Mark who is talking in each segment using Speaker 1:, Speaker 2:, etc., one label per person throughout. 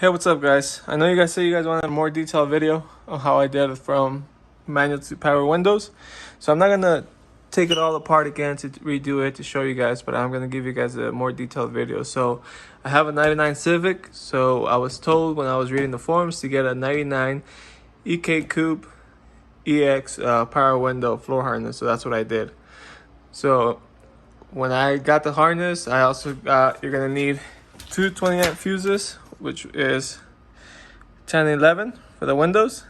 Speaker 1: Hey, what's up, guys? I know you guys say you guys wanted a more detailed video on how I did it from manual to power windows. So I'm not gonna take it all apart again to redo it to show you guys, but I'm gonna give you guys a more detailed video. So I have a 99 Civic. So I was told when I was reading the forums to get a 99 EK Coupe EX power window floor harness. So that's what I did. So when I got the harness, I also got, you're gonna need two 20 amp fuses, which is 10 and 11 for the windows,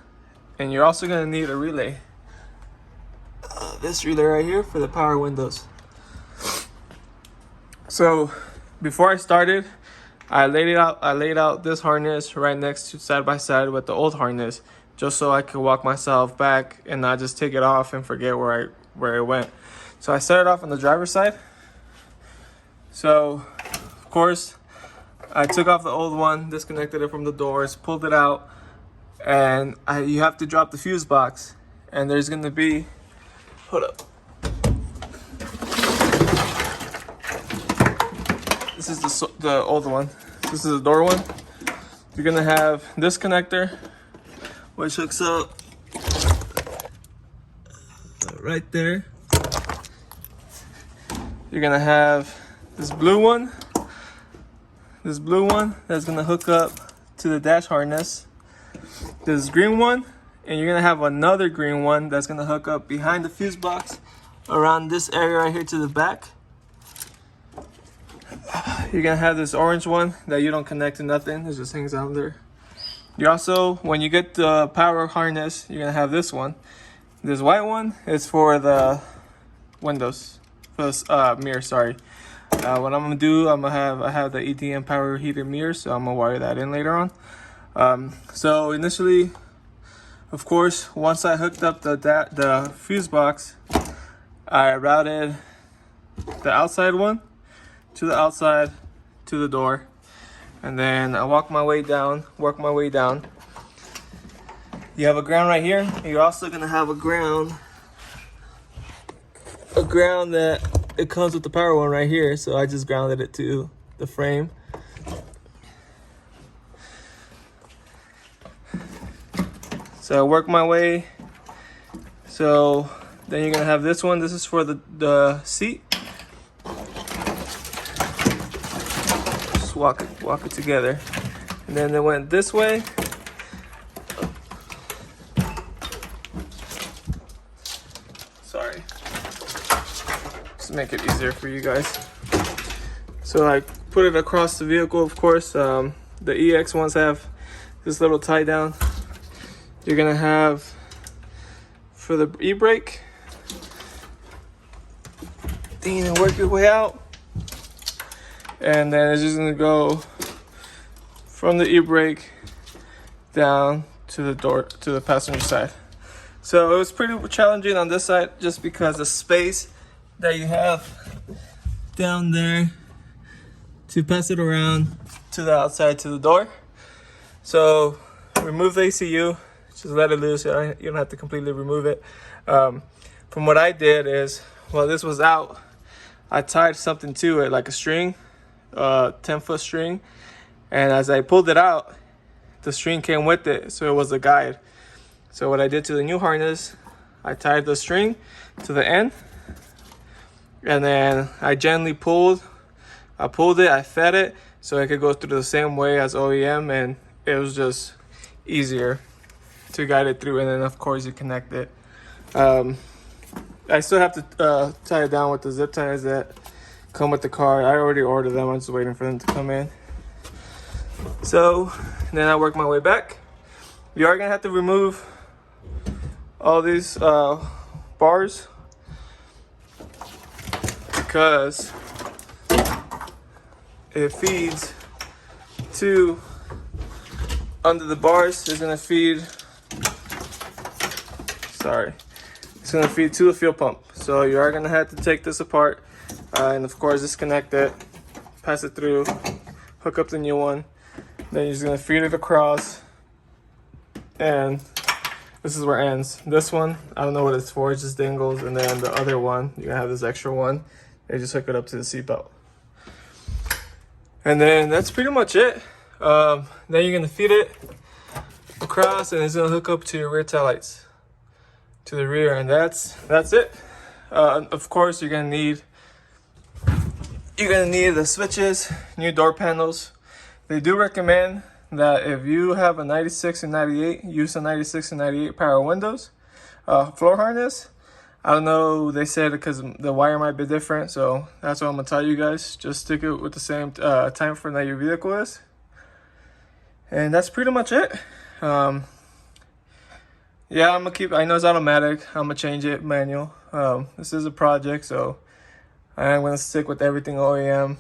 Speaker 1: and you're also gonna need a relay. This relay right here for the power windows. So before I started, I laid out this harness right next to side by side with the old harness, just so I could walk myself back and not just take it off and forget where it went. So I started off on the driver's side. So of course I took off the old one, disconnected it from the doors, pulled it out, and you have to drop the fuse box. And there's gonna be, hold up. This is the old one. This is the door one. You're gonna have this connector, which hooks up right there. You're gonna have this blue one. This blue one that's gonna hook up to the dash harness. This green one, and you're gonna have another green one that's gonna hook up behind the fuse box around this area right here to the back. You're gonna have this orange one that you don't connect to nothing, it just hangs out there. You also, when you get the power harness, you're gonna have this one. This white one is for the windows, for the mirror, sorry. What I'm gonna do, I have the EDM power heated mirror, so I'm gonna wire that in later on. So initially, of course, once I hooked up the fuse box, I routed the outside one to the outside to the door, and then I work my way down. You have a ground right here, and you're also gonna have a ground that it comes with the power one right here, so I just grounded it to the frame. So I work my way. So then you're gonna have this one. This is for the seat. Just walk it together, and then it went this way. Sorry. To make it easier for you guys. So I put it across the vehicle, of course. The EX ones have this little tie down. You're gonna have for the e-brake, then you work your way out, and then it's just gonna go from the e-brake down to the door, to the passenger side. So it was pretty challenging on this side just because the space that you have down there to pass it around to the outside to the door. So remove the ECU, just let it loose. You don't have to completely remove it. From what I did is, while this was out, I tied something to it, like a string, 10-foot string. And as I pulled it out, the string came with it, so it was a guide. So what I did to the new harness, I tied the string to the end, and then I gently pulled. I fed it so it could go through the same way as OEM, and it was just easier to guide it through. And then of course you connect it. I still have to tie it down with the zip ties that come with the car. I already ordered them, I'm just waiting for them to come in. So then I work my way back. You are gonna have to remove all these bars, because it feeds to, under the bars is gonna feed, it's gonna feed to a fuel pump. So you are gonna have to take this apart, and of course disconnect it, pass it through, hook up the new one, then you're just gonna feed it across, and this is where it ends. This one, I don't know what it's for, it just dangles, and then the other one, you're gonna have this extra one, and just hook it up to the seatbelt. And then that's pretty much it. Then you're gonna feed it across, and it's gonna hook up to your rear tail lights, to the rear, and that's it. Of course, you're gonna need the switches, new door panels. They do recommend that if you have a 96 and 98, use a 96 and 98 power windows floor harness. I don't know, they said because the wire might be different, so that's what I'm gonna tell you guys. Just stick it with the same time frame that your vehicle is. And that's pretty much it. Yeah, I know it's automatic. I'm gonna change it manual. This is a project, so I am gonna stick with everything OEM.